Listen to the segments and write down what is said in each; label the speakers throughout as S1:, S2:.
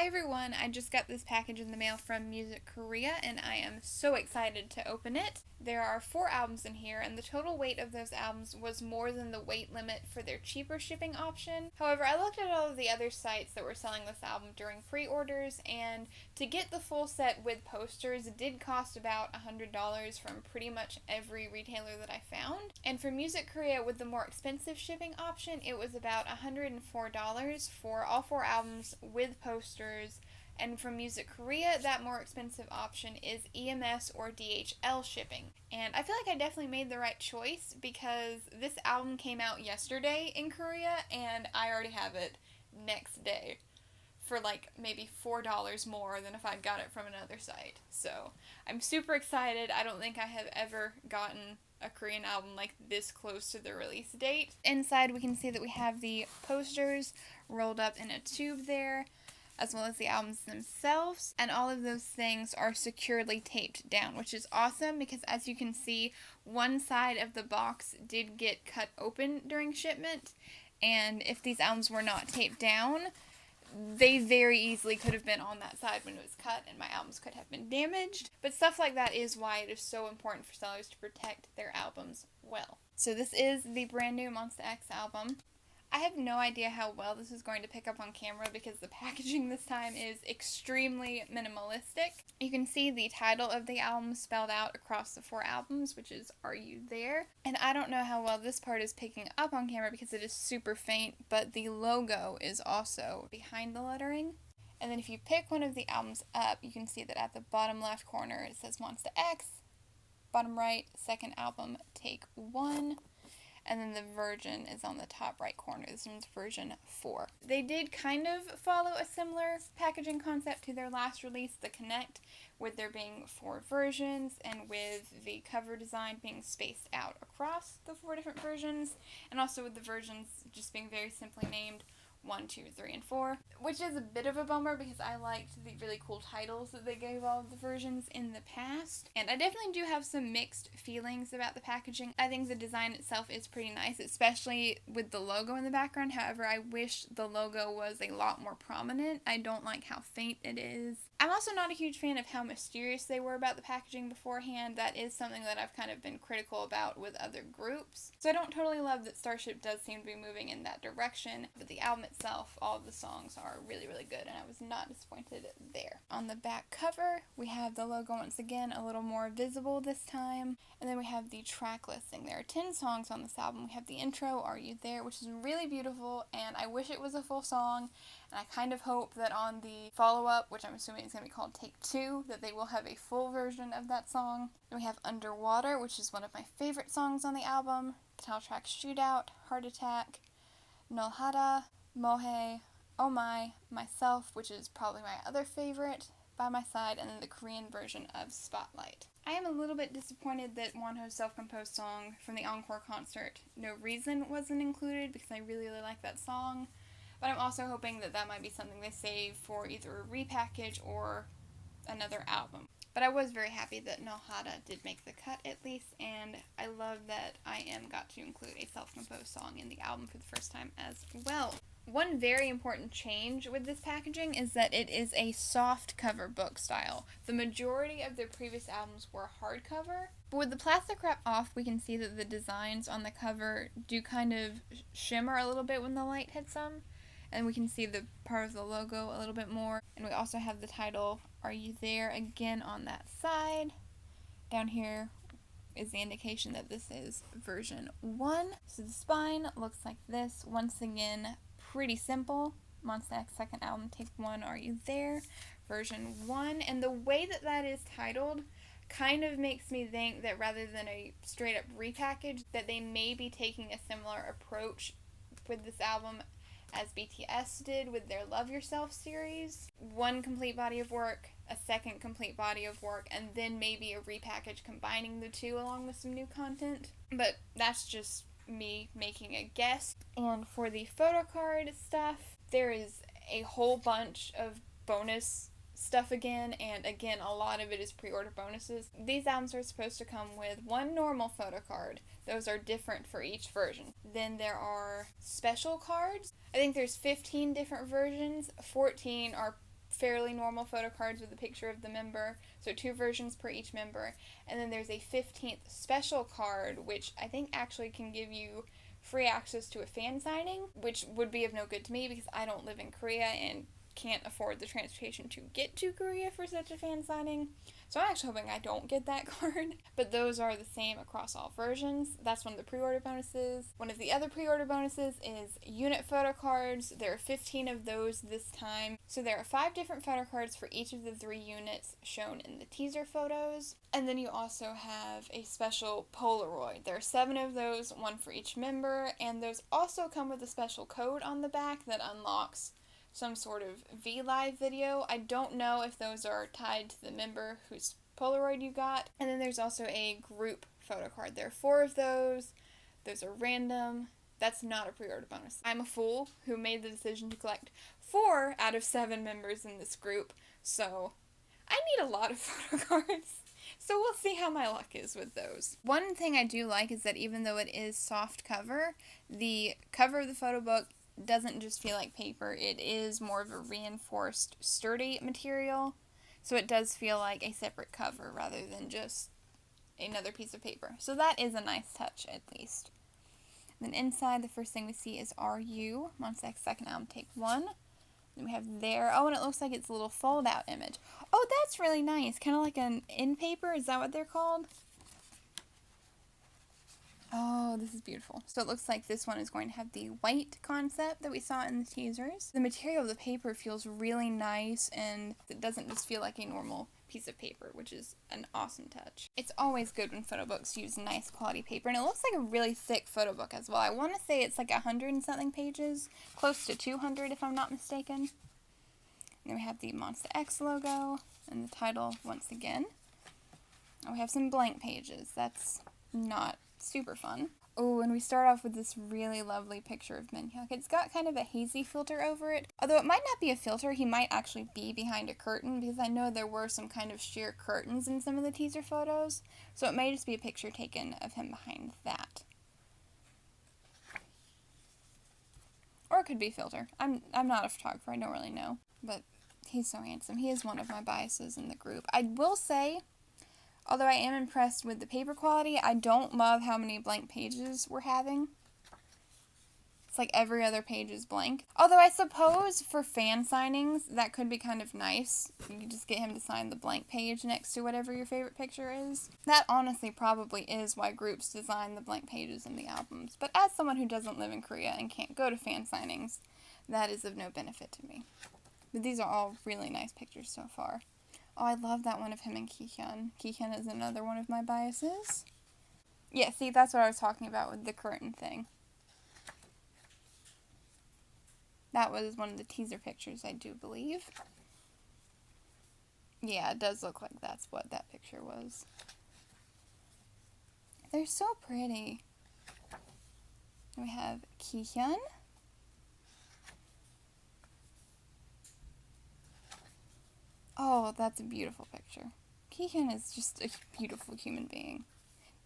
S1: Hi everyone, I just got this package in the mail from Music Korea and I am so excited to open it. There are 4 albums in here and the total weight of those albums was more than the weight limit for their cheaper shipping option. However, I looked at all of the other sites that were selling this album during pre-orders, and to get the full set with posters it did cost about $100 from pretty much every retailer that I found. And for Music Korea with the more expensive shipping option, it was about $104 for all 4 albums with posters. And from Music Korea, that more expensive option is EMS or DHL shipping. And I feel like I definitely made the right choice because this album came out yesterday in Korea and I already have it next day for like maybe $4 more than if I'd got it from another site. So I'm super excited. I don't think I have ever gotten a Korean album like this close to the release date. Inside we can see that we have the posters rolled up in a tube there, as well as the albums themselves, and all of those things are securely taped down, which is awesome because as you can see, one side of the box did get cut open during shipment, and if these albums were not taped down, they very easily could have been on that side when it was cut and my albums could have been damaged. But stuff like that is why it is so important for sellers to protect their albums well. So this is the brand new Monsta X album. I have no idea how well this is going to pick up on camera because the packaging this time is extremely minimalistic. You can see the title of the album spelled out across the 4 albums, which is Are You There? And I don't know how well this part is picking up on camera because it is super faint, but the logo is also behind the lettering. And then if you pick one of the albums up, you can see that at the bottom left corner it says Monsta X, bottom right, second album, Take.1. And then the version is on the top right corner. This one's version 4. They did kind of follow a similar packaging concept to their last release, The Connect, with there being 4 versions and with the cover design being spaced out across the 4 different versions, and also with the versions just being very simply named 1, 2, 3, and 4, which is a bit of a bummer because I liked the really cool titles that they gave all of the versions in the past. And I definitely do have some mixed feelings about the packaging. I think the design itself is pretty nice, especially with the logo in the background. However, I wish the logo was a lot more prominent. I don't like how faint it is. I'm also not a huge fan of how mysterious they were about the packaging beforehand. That is something that I've kind of been critical about with other groups. So I don't totally love that Starship does seem to be moving in that direction, but the album itself, all of the songs are really, really good, and I was not disappointed there. On the back cover, we have the logo once again a little more visible this time, and then we have the track listing. There are 10 songs on this album. We have the intro, Are You There?, which is really beautiful, and I wish it was a full song, and I kind of hope that on the follow-up, which I'm assuming is going to be called Take 2, that they will have a full version of that song. Then we have Underwater, which is one of my favorite songs on the album, the title track Shootout, Heart Attack, Nolhada, Mohe, Oh My, Myself, which is probably my other favorite, By My Side, and then the Korean version of Spotlight. I am a little bit disappointed that Wonho's self-composed song from the encore concert, No Reason, wasn't included because I really, really like that song, but I'm also hoping that that might be something they save for either a repackage or another album. But I was very happy that Nolhada did make the cut at least, and I love that I.M got to include a self-composed song in the album for the first time as well. One very important change with this packaging is that it is a soft cover book style. The majority of their previous albums were hardcover, but with the plastic wrap off, we can see that the designs on the cover do kind of shimmer a little bit when the light hits them, and we can see the part of the logo a little bit more. And we also have the title, Are You There? Again on that side. Down here is the indication that this is version 1. So the spine looks like this. Once again, pretty simple. Monsta X second album, Take 1, Are You There? Version 1. And the way that that is titled kind of makes me think that rather than a straight up repackage, that they may be taking a similar approach with this album as BTS did with their Love Yourself series. One complete body of work, a second complete body of work, and then maybe a repackage combining the two along with some new content. But that's just me making a guess. And for the photocard stuff, there is a whole bunch of bonus stuff again, and again, a lot of it is pre-order bonuses. These albums are supposed to come with one normal photocard. Those are different for each version. Then there are special cards. I think there's 15 different versions. 14 are fairly normal photo cards with a picture of the member, so 2 versions per each member. And then there's a 15th special card, which I think actually can give you free access to a fan signing, which would be of no good to me because I don't live in Korea and can't afford the transportation to get to Korea for such a fan signing. So I'm actually hoping I don't get that card. But those are the same across all versions. That's one of the pre-order bonuses. One of the other pre-order bonuses is unit photo cards. There are 15 of those this time. So there are 5 different photo cards for each of the 3 units shown in the teaser photos. And then you also have a special Polaroid. There are 7 of those, 1 for each member, and those also come with a special code on the back that unlocks some sort of V-Live video. I don't know if those are tied to the member whose Polaroid you got. And then there's also a group photo card. There are 4 of those. Those are random. That's not a pre-order bonus. I'm a fool who made the decision to collect 4 out of 7 members in this group, so I need a lot of photo cards. So we'll see how my luck is with those. One thing I do like is that even though it is soft cover, the cover of the photo book doesn't just feel like paper. It is more of a reinforced, sturdy material, so it does feel like a separate cover rather than just another piece of paper. So that is a nice touch, at least. Then inside, the first thing we see is Are You, Monsta X second album, Take.1. Then we have There. Oh, and it looks like it's a little fold-out image. Oh, that's really nice. Kind of like an in paper. Is that what they're called? Oh, this is beautiful. So it looks like this one is going to have the white concept that we saw in the teasers. The material of the paper feels really nice, and it doesn't just feel like a normal piece of paper, which is an awesome touch. It's always good when photo books use nice quality paper, and it looks like a really thick photo book as well. I want to say it's like 100 and something pages, close to 200 if I'm not mistaken. And then we have the Monsta X logo, and the title once again. And we have some blank pages. That's not super fun. Oh, and we start off with this really lovely picture of Minhyuk. It's got kind of a hazy filter over it. Although it might not be a filter, he might actually be behind a curtain, because I know there were some kind of sheer curtains in some of the teaser photos. So it may just be a picture taken of him behind that. Or it could be a filter. I'm not a photographer, I don't really know. But he's so handsome. He is one of my biases in the group. I will say, although I am impressed with the paper quality, I don't love how many blank pages we're having. It's like every other page is blank. Although I suppose for fan signings, that could be kind of nice. You can just get him to sign the blank page next to whatever your favorite picture is. That honestly probably is why groups design the blank pages in the albums. But as someone who doesn't live in Korea and can't go to fan signings, that is of no benefit to me. But these are all really nice pictures so far. Oh, I love that one of him and Ki-hyun. Ki-hyun is another one of my biases. Yeah, see, that's what I was talking about with the curtain thing. That was one of the teaser pictures, I do believe. Yeah, it does look like that's what that picture was. They're so pretty. We have Ki-hyun. Oh, that's a beautiful picture. Ki-hyun is just a beautiful human being.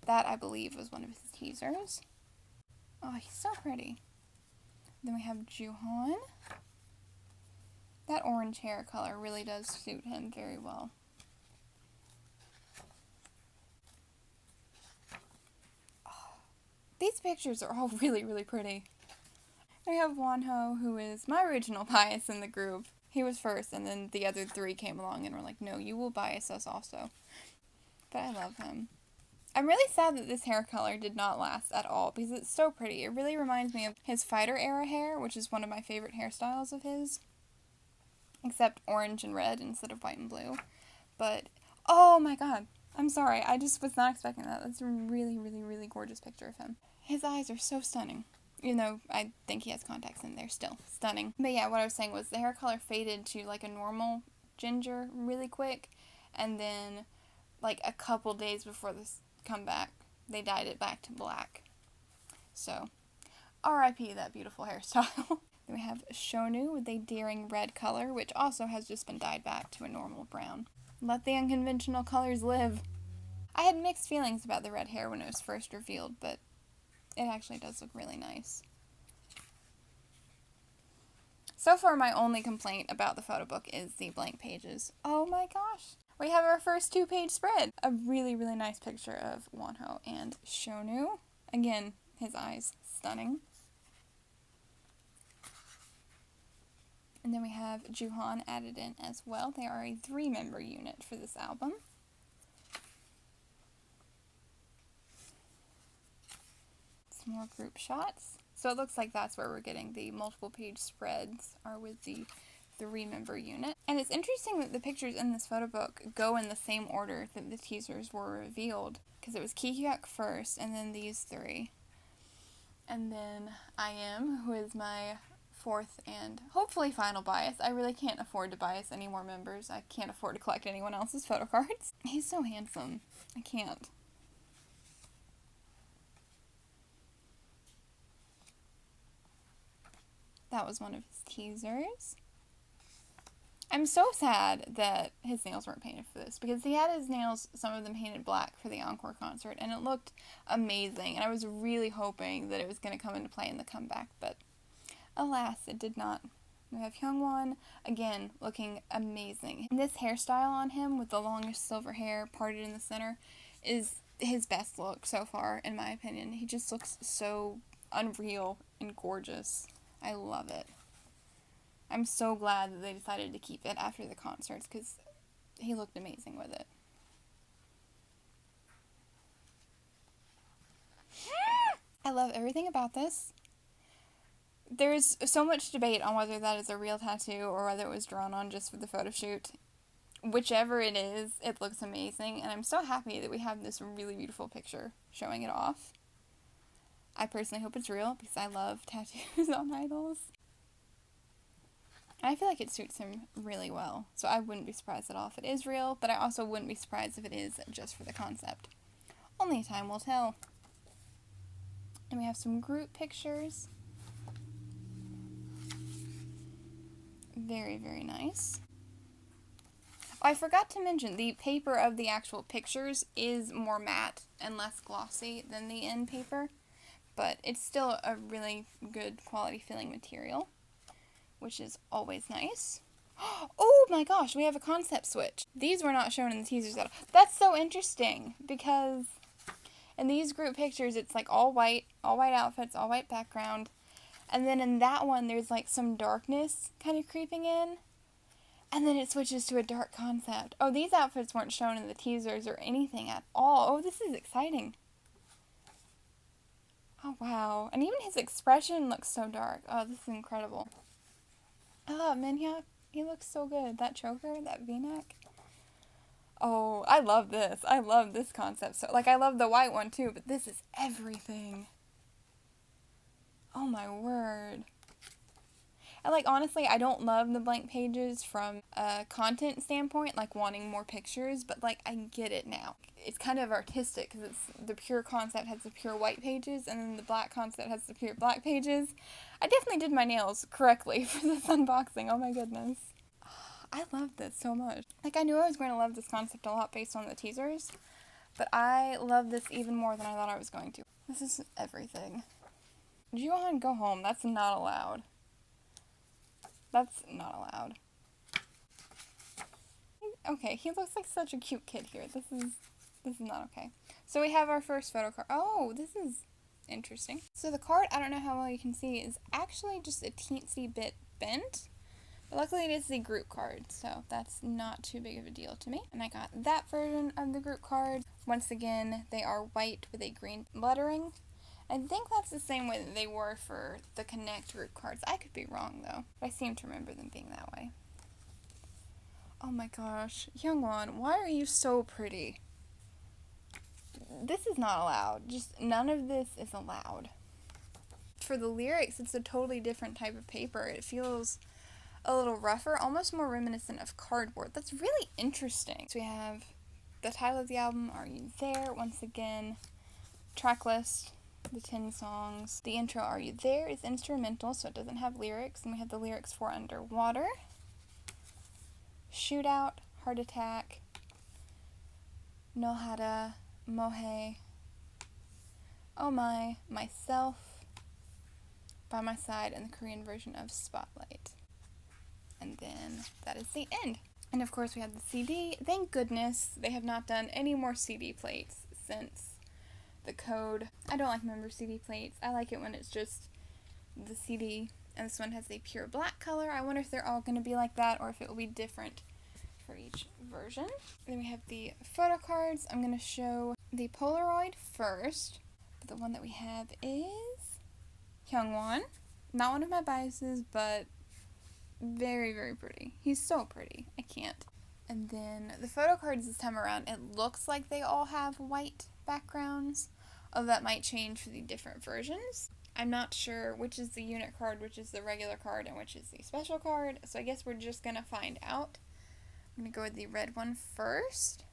S1: That, I believe, was one of his teasers. Oh, he's so pretty. Then we have Ju-hwan. That orange hair color really does suit him very well. Oh, these pictures are all really, really pretty. We have Wonho, who is my original bias in the group. He was first, and then the other 3 came along and were like, no, you will bias us also. But I love him. I'm really sad that this hair color did not last at all, because it's so pretty. It really reminds me of his fighter era hair, which is one of my favorite hairstyles of his. Except orange and red instead of white and blue. But, oh my god. I'm sorry, I just was not expecting that. That's a really, really, really gorgeous picture of him. His eyes are so stunning. Even though I think he has contacts in there still. Stunning. But yeah, what I was saying was the hair color faded to like a normal ginger really quick. And then like a couple days before this comeback, they dyed it back to black. So, R.I.P. that beautiful hairstyle. Then we have Shonu with a daring red color, which also has just been dyed back to a normal brown. Let the unconventional colors live. I had mixed feelings about the red hair when it was first revealed, but it actually does look really nice. So far, my only complaint about the photo book is the blank pages. Oh my gosh. We have our first 2-page spread. A really, really nice picture of Wonho and Shonu. Again, his eyes, stunning. And then we have Juhan added in as well. They are a 3-member unit for this album. Some more group shots. So it looks like that's where we're getting the multiple page spreads, are with the 3-member unit. And it's interesting that the pictures in this photo book go in the same order that the teasers were revealed, because it was Kihyuk first, and then these 3. And then I Am, who is my 4th and hopefully final bias. I really can't afford to bias any more members. I can't afford to collect anyone else's photo cards. He's so handsome. I can't. That was one of his teasers. I'm so sad that his nails weren't painted for this, because he had his nails, some of them painted black for the encore concert, and it looked amazing, and I was really hoping that it was going to come into play in the comeback, but alas, it did not. We have Hyungwon, again, looking amazing. And this hairstyle on him, with the longest silver hair parted in the center, is his best look so far, in my opinion. He just looks so unreal and gorgeous. I love it. I'm so glad that they decided to keep it after the concerts, because he looked amazing with it. I love everything about this. There's so much debate on whether that is a real tattoo or whether it was drawn on just for the photo shoot. Whichever it is, it looks amazing, and I'm so happy that we have this really beautiful picture showing it off. I personally hope it's real, because I love tattoos on idols. And I feel like it suits him really well, so I wouldn't be surprised at all if it is real, but I also wouldn't be surprised if it is just for the concept. Only time will tell. And we have some group pictures. Very, very nice. Oh, I forgot to mention, the paper of the actual pictures is more matte and less glossy than the end paper, but it's still a really good quality feeling material, which is always nice. Oh my gosh, we have a concept switch. These were not shown in the teasers at all. That's so interesting, because in these group pictures, it's like all white outfits, all white background. And then in that one, there's like some darkness kind of creeping in. And then it switches to a dark concept. Oh, these outfits weren't shown in the teasers or anything at all. Oh, this is exciting. Oh, wow. And even his expression looks so dark. Oh, this is incredible. Oh, Minhyuk, he looks so good. That choker, that v-neck. Oh, I love this. I love this concept. So, like, I love the white one too, but this is everything. Oh my word. And, like, honestly, I don't love the blank pages from a content standpoint, like wanting more pictures, but, like, I get it now. It's kind of artistic, because it's the pure concept has the pure white pages, and then the black concept has the pure black pages. I definitely did my nails correctly for this unboxing. Oh my goodness. I love this so much. Like, I knew I was going to love this concept a lot based on the teasers, but I love this even more than I thought I was going to. This is everything. Juhan, go home. That's not allowed. That's not allowed. Okay, he looks like such a cute kid here. This is not okay. So we have our first photo card. Oh, this is interesting. So the card, I don't know how well you can see, is actually just a teensy bit bent. But luckily it is the group card, so that's not too big of a deal to me. And I got that version of the group card. Once again, they are white with a green lettering. I think that's the same way that they were for the Connect group cards. I could be wrong, though. But I seem to remember them being that way. Oh my gosh. Hyungwon, why are you so pretty? This is not allowed. Just none of this is allowed. For the lyrics, it's a totally different type of paper. It feels a little rougher, almost more reminiscent of cardboard. That's really interesting. So we have the title of the album, Are You There? Once again, tracklist. The 10 songs. The intro, Are You There? Is instrumental, so it doesn't have lyrics. And we have the lyrics for Underwater, Shootout, Heart Attack, Nohara, Mohe, Oh My, Myself, By My Side, and the Korean version of Spotlight. And then that is the end. And of course we have the CD. Thank goodness they have not done any more CD plates since the code. I don't like member CD plates. I like it when it's just the CD. And this one has a pure black color. I wonder if they're all going to be like that or if it will be different for each version. Then we have the photo cards. I'm going to show the Polaroid first. The one that we have is Hyungwon. Not one of my biases, but very, very pretty. He's so pretty. I can't. And then the photo cards this time around, it looks like they all have white backgrounds. Although that might change for the different versions. I'm not sure which is the unit card, which is the regular card, and which is the special card. So I guess we're just going to find out. I'm going to go with the red one first.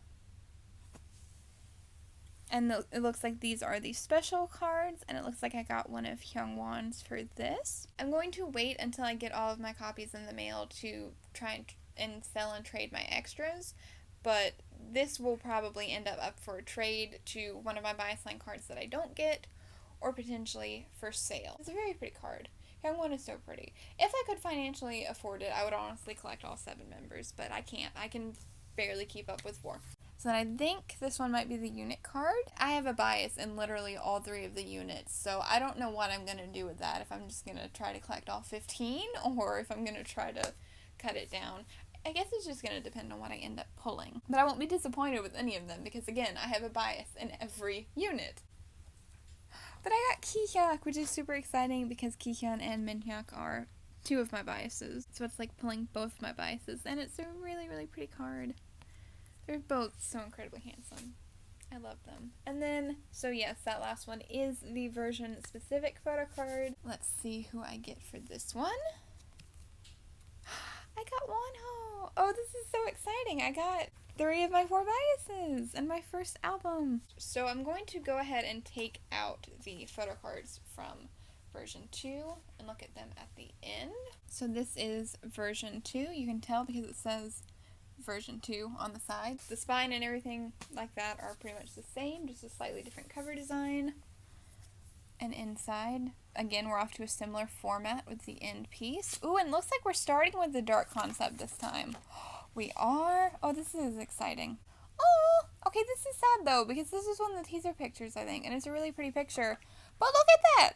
S1: And it looks like these are the special cards, and it looks like I got one of Hyungwon's for this. I'm going to wait until I get all of my copies in the mail to try and sell and trade my extras, but this will probably end up for a trade to one of my bias line cards that I don't get, or potentially for sale. It's a very pretty card. Hyungwon is so pretty. If I could financially afford it, I would honestly collect all 7 members, but I can't. I can barely keep up with 4. So then I think this one might be the unit card. I have a bias in literally all 3 of the units, so I don't know what I'm going to do with that, if I'm just going to try to collect all 15, or if I'm going to try to cut it down. I guess it's just going to depend on what I end up pulling. But I won't be disappointed with any of them, because again, I have a bias in every unit. But I got Ki-hyuk, which is super exciting because Ki-hyun and Min-hyuk are 2 of my biases. So it's like pulling both my biases, and it's a really, really pretty card. They're both so incredibly handsome. I love them. And then, so yes, that last one is the version-specific photo card. Let's see who I get for this one. I got Wonho! Oh, this is so exciting! I got 3 of my 4 biases in my first album. So I'm going to go ahead and take out the photo cards from version 2 and look at them at the end. So this is version 2. You can tell because it says version 2 on the side. The spine and everything like that are pretty much the same, just a slightly different cover design. And inside, again, we're off to a similar format with the end piece. Ooh, and it looks like we're starting with the dark concept this time. We are? Oh, this is exciting. Oh, okay, this is sad though, because this is one of the teaser pictures, I think, and it's a really pretty picture. But look at that!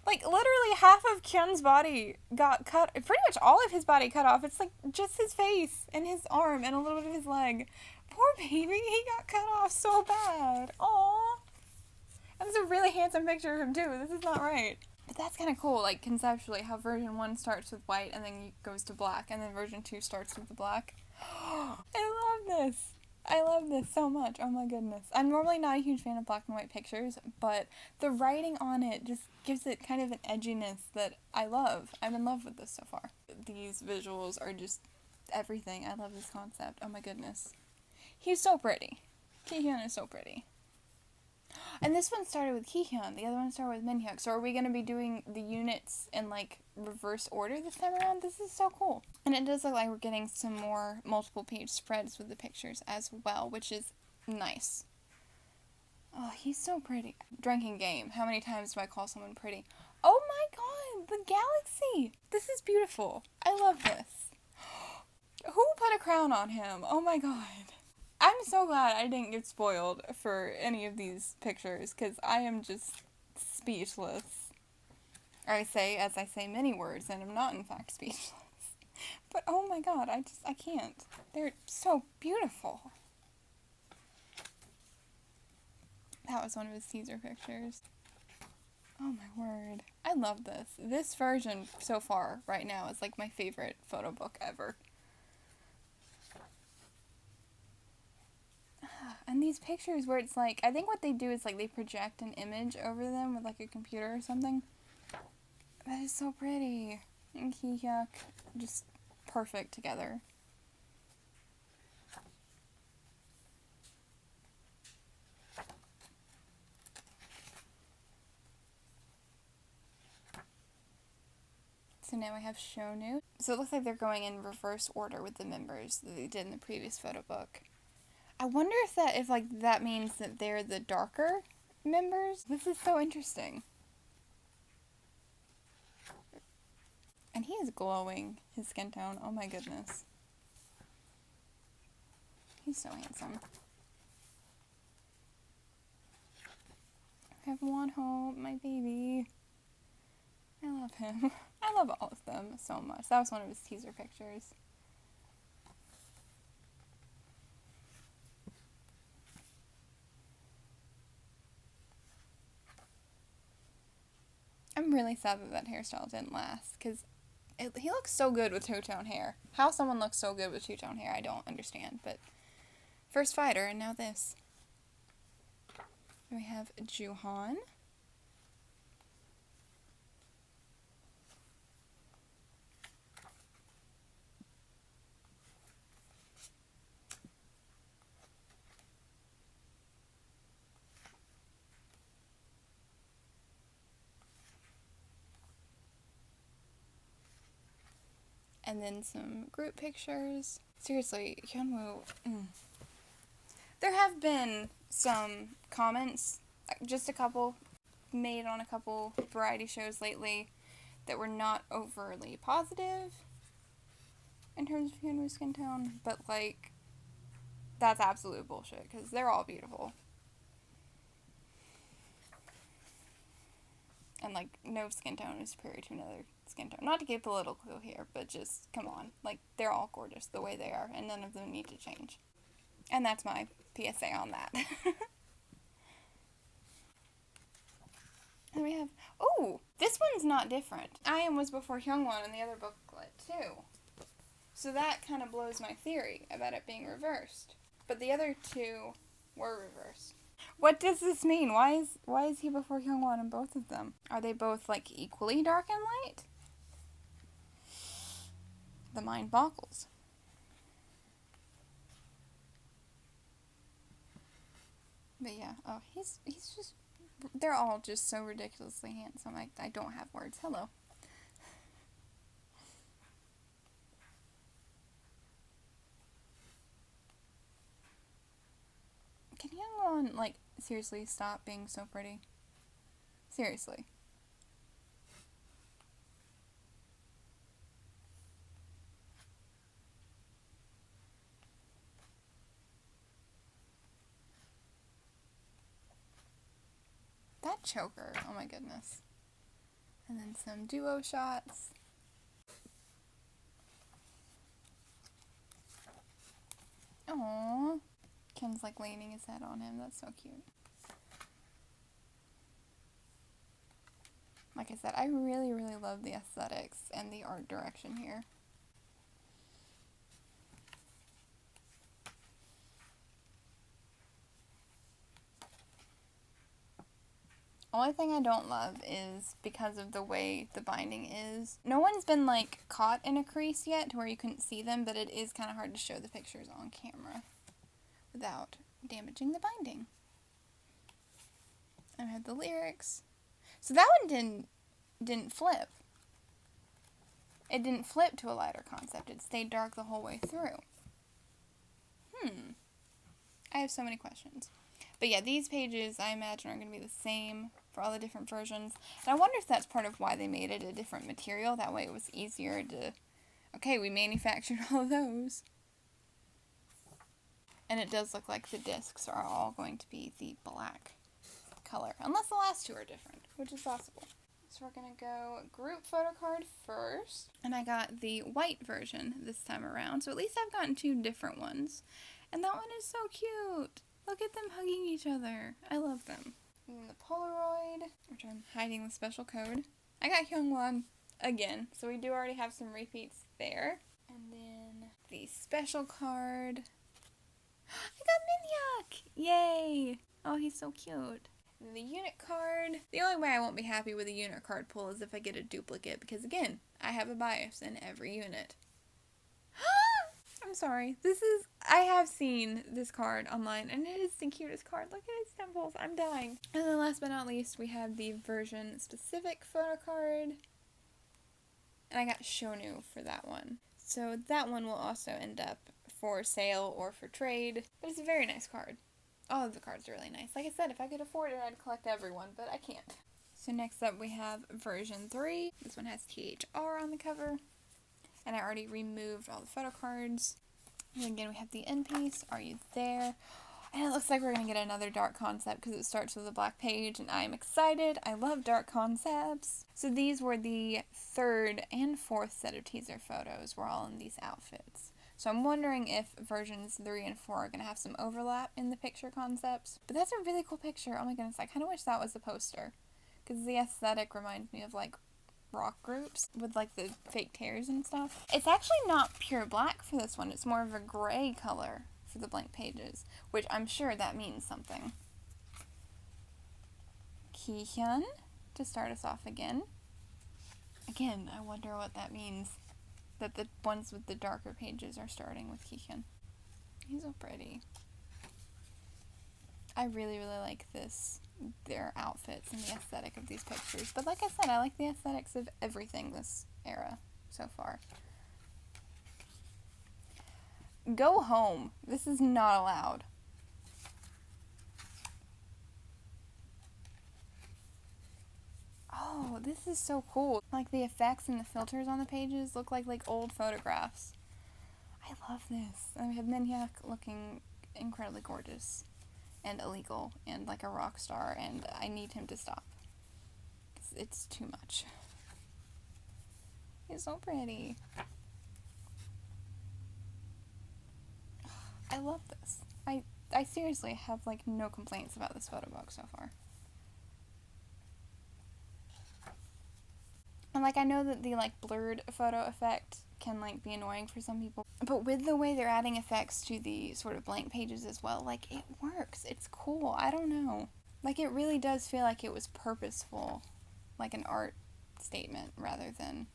S1: Like, literally half of Kyun's body got cut, pretty much all of his body cut off. It's like just his face and his arm and a little bit of his leg. Poor baby, he got cut off so bad. Aww. And it's a really handsome picture of him too. This is not right. But that's kind of cool, like, conceptually, how version 1 starts with white and then goes to black, and then version 2 starts with the black. I love this. I love this so much. Oh my goodness. I'm normally not a huge fan of black and white pictures, but the writing on it just gives it kind of an edginess that I love. I'm in love with this so far. These visuals are just everything. I love this concept. Oh my goodness. He's so pretty. Ki-hyun is so pretty. And this one started with Ki-hyun, the other one started with Min-hyuk. So are we going to be doing the units in, like, reverse order this time around? This is so cool. And it does look like we're getting some more multiple page spreads with the pictures as well, which is nice. Oh, he's so pretty. Drinking game. How many times do I call someone pretty? Oh my god, the galaxy! This is beautiful. I love this. Who put a crown on him? Oh my god. I'm so glad I didn't get spoiled for any of these pictures, because I am just speechless. I say, as I say many words, and I'm not in fact speechless. But oh my god, I can't. They're so beautiful. That was one of his teaser pictures. Oh my word. I love this. This version so far, right now, is like my favorite photo book ever. And these pictures where it's like, I think what they do is like they project an image over them with like a computer or something. That is so pretty. And Ki-hyuk, just perfect together. So now I have Shonu. So it looks like they're going in reverse order with the members that they did in the previous photo book. I wonder if that means that they're the darker members. This is so interesting. And he is glowing, his skin tone. Oh my goodness. He's so handsome. I have Wonho, my baby. I love him. I love all of them so much. That was one of his teaser pictures. I'm really sad that hairstyle didn't last, because he looks so good with two-tone hair. How someone looks so good with two-tone hair, I don't understand. But first fighter, and now this. We have Juhan. And then some group pictures. Seriously, Hyunwoo. There have been some comments, just a couple, made on a couple variety shows lately that were not overly positive in terms of Hyunwoo's skin tone, but like, that's absolute bullshit, because they're all beautiful. And like, no skin tone is superior to another skin tone. Not to get political here, but just, come on. Like, they're all gorgeous the way they are, and none of them need to change. And that's my PSA on that. And we have, oh, this one's not different. I Am was before Hyungwon in the other booklet, too. So that kind of blows my theory about it being reversed. But the other two were reversed. What does this mean? Why is he before Hyungwon in both of them? Are they both, like, equally dark and light? The mind boggles. But yeah, oh, he's just, they're all just so ridiculously handsome. I don't have words. Hello. Can Hyungwon, like, seriously stop being so pretty? Seriously. That choker, oh my goodness. And then some duo shots. Aww. Kim's like leaning his head on him. That's so cute. Like I said, I really, really love the aesthetics and the art direction here. Only thing I don't love is because of the way the binding is. No one's been, like, caught in a crease yet to where you couldn't see them, but it is kind of hard to show the pictures on camera without damaging the binding. I had the lyrics. So that one didn't flip. It didn't flip to a lighter concept. It stayed dark the whole way through. I have so many questions. But yeah, these pages, I imagine, are going to be the same for all the different versions. And I wonder if that's part of why they made it a different material. That way it was easier to... Okay, we manufactured all of those. And it does look like the discs are all going to be the black color. Unless the last two are different, which is possible. So we're going to go group photocard first. And I got the white version this time around. So at least I've gotten two different ones. And that one is so cute. Look at them hugging each other. I love them. And then the Polaroid, which I'm hiding the special code. I got Hyungwon again, so we do already have some repeats there. And then the special card. I got Minhyuk! Yay! Oh, he's so cute. And the unit card. The only way I won't be happy with a unit card pull is if I get a duplicate, because again, I have a bias in every unit. I'm sorry. I have seen this card online, and it is the cutest card. Look at his temples. I'm dying. And then last but not least, we have the version-specific photocard. And I got Shonu for that one. So that one will also end up for sale or for trade. But it's a very nice card. All of the cards are really nice. Like I said, if I could afford it, I'd collect everyone, but I can't. So So next up we have version 3. This one has THR on the cover. And I already removed all the photo cards. And again we have the end piece, Are You There? And it looks like we're going to get another dark concept because it starts with a black page, and I am excited. I love dark concepts. So these were the third and fourth set of teaser photos. We're all in these outfits. So I'm wondering if versions 3 and 4 are going to have some overlap in the picture concepts. But that's a really cool picture. Oh my goodness, I kind of wish that was a poster. Because the aesthetic reminds me of like rock groups with like the fake tears and stuff. It's actually not pure black for this one. It's more of a gray color for the blank pages, which I'm sure that means something. Kihyun to start us off again. Again, I wonder what that means, that the ones with the darker pages are starting with Kihyun. He's so pretty. I really, really like their outfits and the aesthetic of these pictures. But like I said, I like the aesthetics of everything this era so far. Go home. This is not allowed. Oh, this is so cool. Like the effects and the filters on the pages look like old photographs. I love this. And we have Minhyuk looking incredibly gorgeous and illegal and like a rock star, and I need him to stop. It's too much. He's so pretty. I love this. I seriously have like no complaints about this photo book so far. And like I know that the like blurred photo effect can like be annoying for some people, but with the way they're adding effects to the sort of blank pages as well, like it works. It's cool. I don't know. Like it really does feel like it was purposeful, like an art statement rather than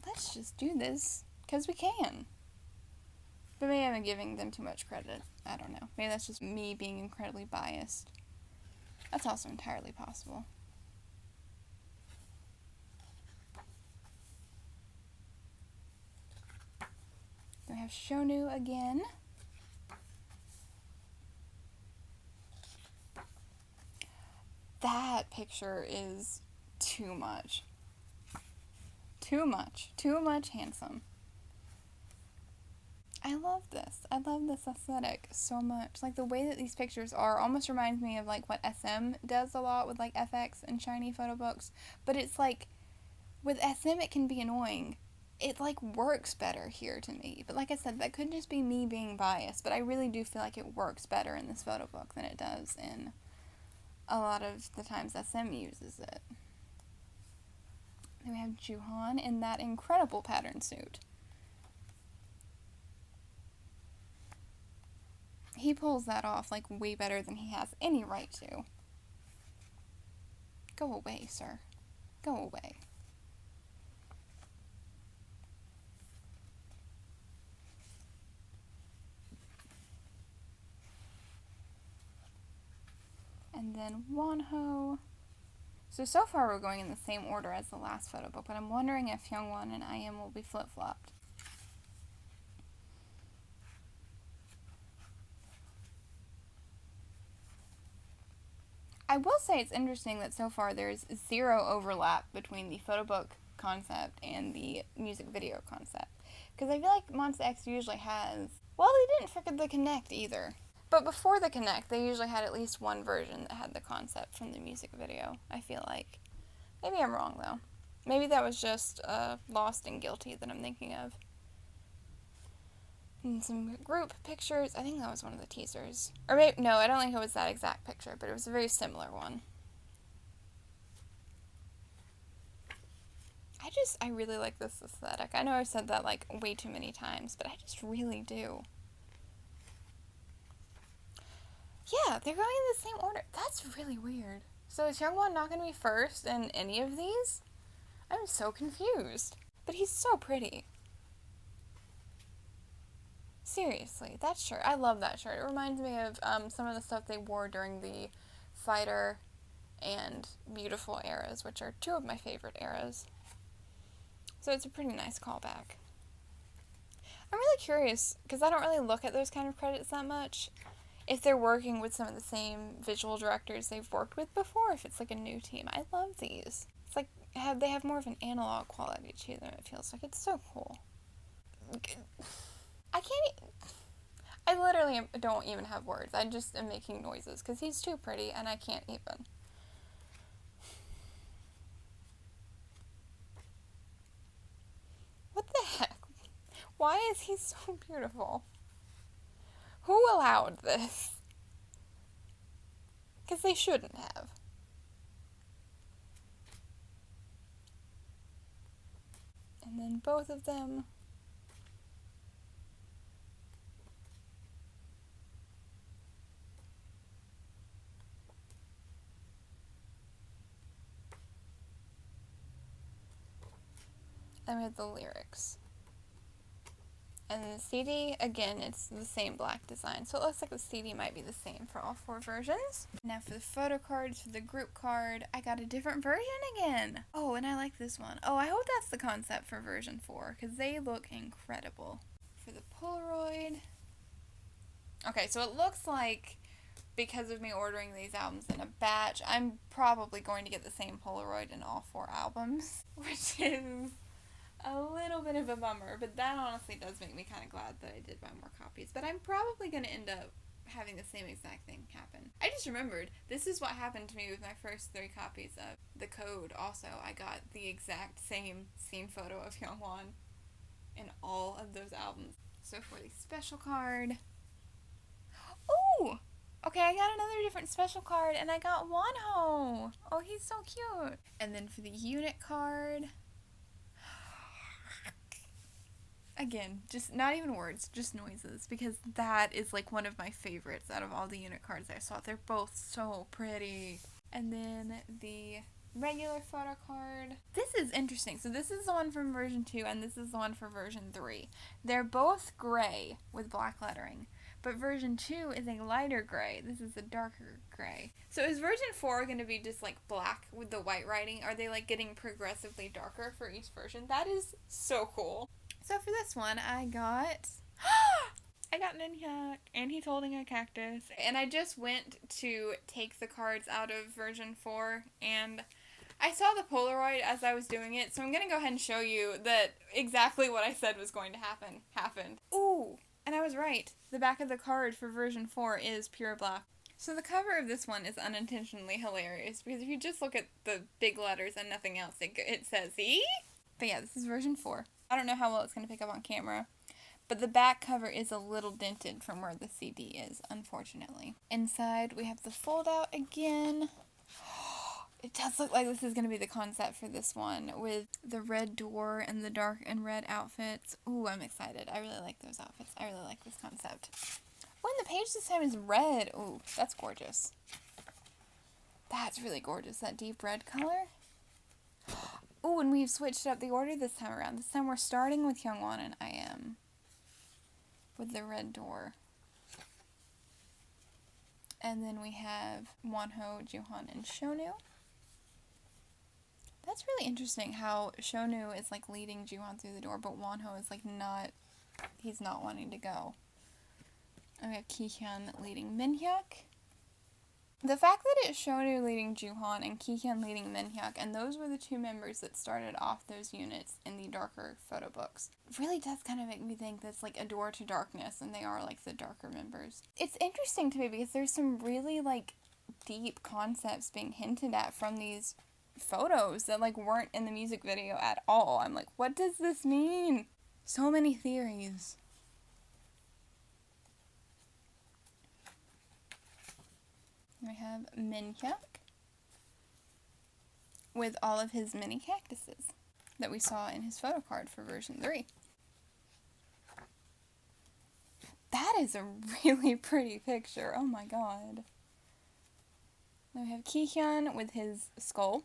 S1: let's just do this because we can. But maybe I'm giving them too much credit. I don't know. Maybe that's just me being incredibly biased. That's also entirely possible. Then we have Shonu again. That picture is too much. Too much. Too much handsome. I love this. I love this aesthetic so much. Like the way that these pictures are almost reminds me of like what SM does a lot with like FX and shiny photo books. But it's like with SM it can be annoying. It like works better here to me. But like I said, that could just be me being biased. But I really do feel like it works better in this photo book than it does in a lot of the times SM uses it. Then we have Juhan in that incredible pattern suit. He pulls that off like way better than he has any right to. Go away, sir. Go away. And then Wonho. So far we're going in the same order as the last photo book, but I'm wondering if Hyungwon and IM will be flip-flopped. I will say it's interesting that so far there's zero overlap between the photo book concept and the music video concept. Because I feel like Monsta X usually has... Well, they didn't forget the Connect either. But before the Connect, they usually had at least one version that had the concept from the music video, I feel like. Maybe I'm wrong, though. Maybe that was just Lost and Guilty that I'm thinking of. And some group pictures. I think that was one of the teasers. Or maybe, no, I don't think it was that exact picture, but it was a very similar one. I really like this aesthetic. I know I've said that like way too many times, but I just really do. Yeah, they're going in the same order. That's really weird. So is Hyungwon not going to be first in any of these? I'm so confused. But he's so pretty. Seriously, that shirt. I love that shirt. It reminds me of some of the stuff they wore during the Fighter and Beautiful eras, which are two of my favorite eras. So it's a pretty nice callback. I'm really curious, because I don't really look at those kind of credits that much, if they're working with some of the same visual directors they've worked with before, if it's like a new team. I love these. It's like they have more of an analog quality to them, it feels like. It's so cool. I literally don't even have words. I just am making noises because he's too pretty and I can't even. What the heck? Why is he so beautiful? Who allowed this? Because they shouldn't have. And then both of them. And we have the lyrics. And the CD, again, it's the same black design. So it looks like the CD might be the same for all 4 versions. Now for the photo cards, for the group card, I got a different version again. Oh, and I like this one. Oh, I hope that's the concept for version 4, because they look incredible. For the Polaroid. Okay, so it looks like, because of me ordering these albums in a batch, I'm probably going to get the same Polaroid in all 4 albums, which is a little bit of a bummer, but that honestly does make me kind of glad that I did buy more copies. But I'm probably going to end up having the same exact thing happen. I just remembered, this is what happened to me with my first 3 copies of The Code also. I got the exact same scene photo of Hyungwon in all of those albums. So for the special card... Ooh! Okay, I got another different special card, and I got Wonho! Oh, he's so cute! And then for the unit card... Again, just not even words, just noises, because that is like one of my favorites out of all the unit cards I saw. They're both so pretty. And then the regular photo card. This is interesting. So this is the one from version 2 and this is the one for version 3. They're both gray with black lettering, but version 2 is a lighter gray. This is a darker gray. So is version 4 going to be just like black with the white writing? Are they like getting progressively darker for each version? That is so cool. So for this one, I got Ninhyuk, and he's holding a cactus. And I just went to take the cards out of version 4, and I saw the Polaroid as I was doing it, so I'm going to go ahead and show you that exactly what I said was going to happen happened. Ooh, and I was right. The back of the card for version 4 is pure black. So the cover of this one is unintentionally hilarious, because if you just look at the big letters and nothing else, it says, see? But yeah, this is version 4. I don't know how well it's going to pick up on camera, but the back cover is a little dented from where the CD is, unfortunately. Inside, we have the fold out again. It does look like this is going to be the concept for this one, with the red door and the dark and red outfits. Ooh, I'm excited. I really like those outfits. I really like this concept. Oh, and the page this time is red. Ooh, that's gorgeous. That's really gorgeous, that deep red color. Ooh, and we've switched up the order this time around. This time we're starting with Hyungwon and IM with the red door. And then we have Wonho, Juhan, and Shonu. That's really interesting how Shonu is like leading Juhan through the door, but Wonho is like he's not wanting to go. And we have Kihyun leading Minhyuk. The fact that it's Shonu leading Juhan and Kihyun leading Minhyuk, and those were the 2 members that started off those units in the darker photo books, really does kind of make me think that's like a door to darkness, and they are like the darker members. It's interesting to me because there's some really like deep concepts being hinted at from these photos that like weren't in the music video at all. I'm like, what does this mean? So many theories. We have Minhyuk with all of his mini cactuses that we saw in his photo card for version 3. That is a really pretty picture. Oh my god. Then we have Kihyun with his skull.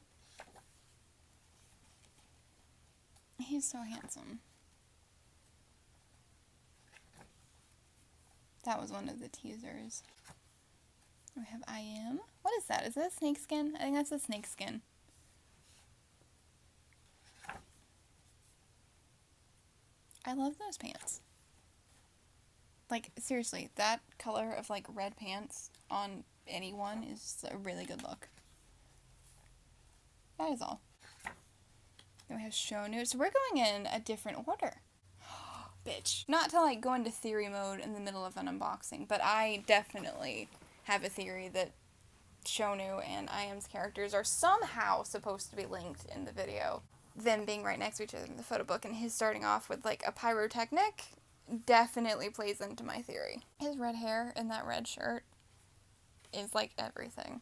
S1: He's so handsome. That was one of the teasers. We have IM. What is that? Is that a snake skin? I think that's a snake skin. I love those pants. Like, seriously, that color of, like, red pants on anyone is a really good look. That is all. Then we have Shonu. So we're going in a different order. Bitch. Not to, like, go into theory mode in the middle of an unboxing, but I definitely have a theory that Shonu and IM's characters are somehow supposed to be linked in the video. Them being right next to each other in the photo book and his starting off with, like, a pyrotechnic definitely plays into my theory. His red hair and that red shirt is, like, everything.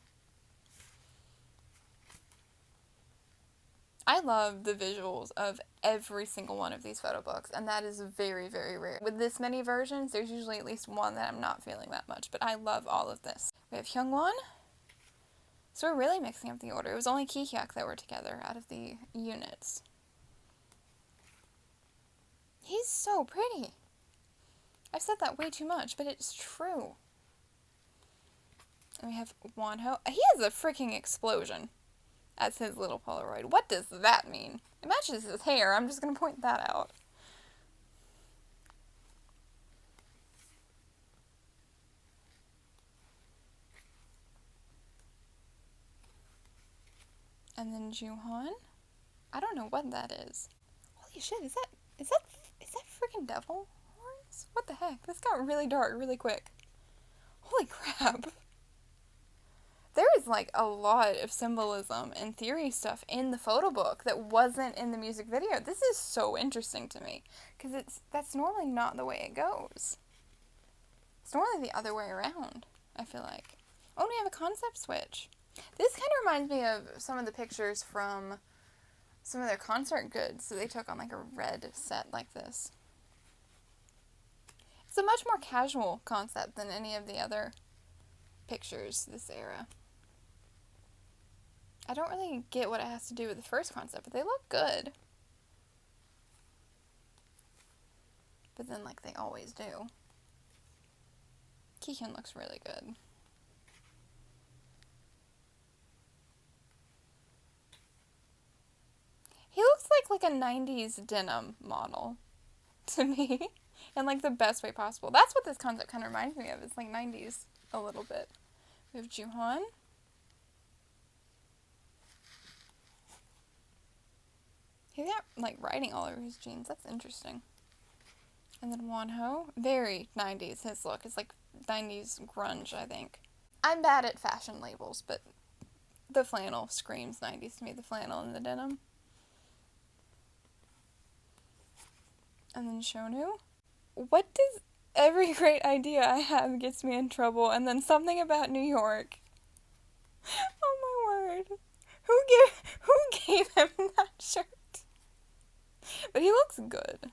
S1: I love the visuals of every single one of these photo books, and that is very, very rare. With this many versions, there's usually at least one that I'm not feeling that much, but I love all of this. We have Hyungwon. So we're really mixing up the order. It was only Ki-hyuk that were together out of the units. He's so pretty. I've said that way too much, but it's true. And we have Wonho. He has a freaking explosion. That's his little Polaroid. What does that mean? It matches his hair. I'm just going to point that out. And then Juhan. I don't know what that is. Holy shit, is that freaking devil horns? What the heck? This got really dark really quick. Holy crap. There is, like, a lot of symbolism and theory stuff in the photo book that wasn't in the music video. This is so interesting to me, because that's normally not the way it goes. It's normally the other way around, I feel like. Oh, and we have a concept switch. This kind of reminds me of some of the pictures from some of their concert goods that they took on, like, a red set like this. It's a much more casual concept than any of the other pictures this era. I don't really get what it has to do with the first concept, but they look good. But then, like, they always do. Ki-hyun looks really good. He looks like a 90s denim model to me. In, like, the best way possible. That's what this concept kind of reminds me of. It's like 90s a little bit. We have Juhan. He's got, like, writing all over his jeans. That's interesting. And then Wonho. Very 90s, his look. It's like 90s grunge, I think. I'm bad at fashion labels, but the flannel screams 90s to me. The flannel and the denim. And then Shonu. What does every great idea I have gets me in trouble, and then something about New York. Oh my word. Who gave him that shirt? But he looks good.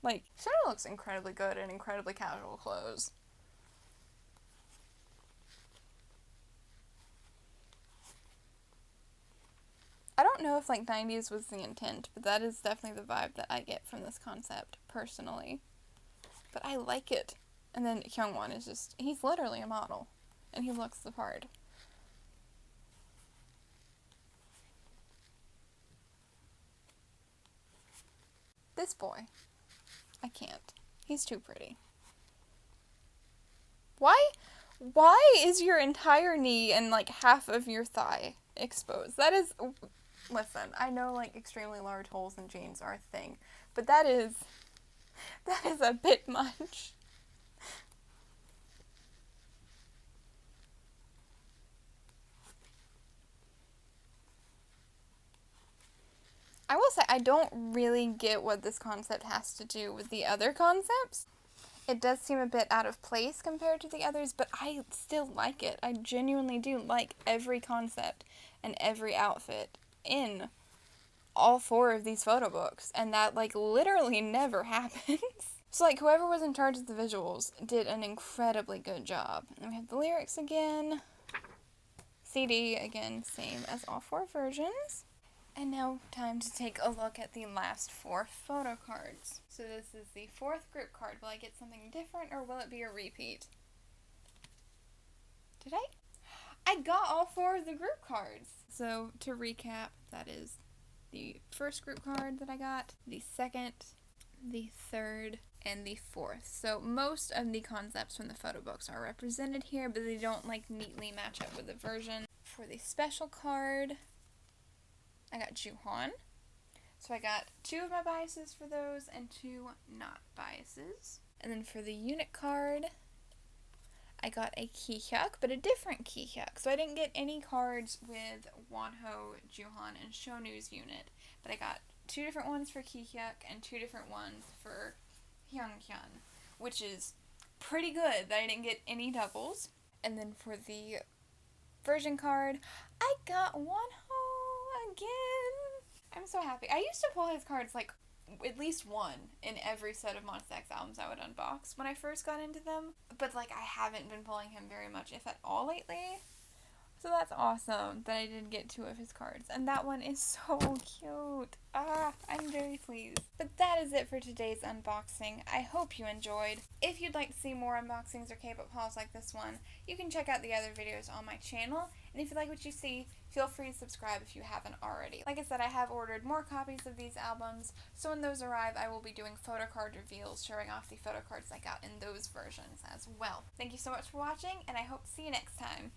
S1: Like, Shonu looks incredibly good in incredibly casual clothes. I don't know if, like, 90s was the intent, but that is definitely the vibe that I get from this concept, personally. But I like it. And then Hyungwon is just, he's literally a model. And he looks the part. This boy. I can't. He's too pretty. Why is your entire knee and, like, half of your thigh exposed? That is, listen, I know, like, extremely large holes in jeans are a thing, but that is a bit much. I will say, I don't really get what this concept has to do with the other concepts. It does seem a bit out of place compared to the others, but I still like it. I genuinely do like every concept and every outfit in all 4 of these photo books, and that, like, literally never happens. So, like, whoever was in charge of the visuals did an incredibly good job. And we have the lyrics again. CD, again, same as all 4 versions. And now, time to take a look at the last 4 photo cards. So this is the 4th group card. Will I get something different, or will it be a repeat? Did I? I got all 4 of the group cards. So, to recap, that is the first group card that I got, the second, the third, and the 4th. So most of the concepts from the photo books are represented here, but they don't like neatly match up with the version. For the special card, I got Hyungwon. So I got 2 of my biases for those and 2 not biases. And then for the unit card, I got a Kihyuk, but a different Kihyuk. So I didn't get any cards with Wonho, Juhan, and Shonu's unit, but I got 2 different ones for Kihyuk and 2 different ones for Hyungwon, which is pretty good that I didn't get any doubles. And then for the version card, I got Wonho again. I'm so happy. I used to pull his cards like at least one in every set of Monsta X albums I would unbox when I first got into them, but like I haven't been pulling him very much, if at all, lately. So that's awesome that I did get 2 of his cards, and that one is so cute. I'm very pleased. But that is it for today's unboxing. I hope you enjoyed. If you'd like to see more unboxings or K-pop hauls like this one, you can check out the other videos on my channel, and if you like what you see, feel free to subscribe if you haven't already. Like I said, I have ordered more copies of these albums, so when those arrive, I will be doing photocard reveals showing off the photocards I got in those versions as well. Thank you so much for watching, and I hope to see you next time.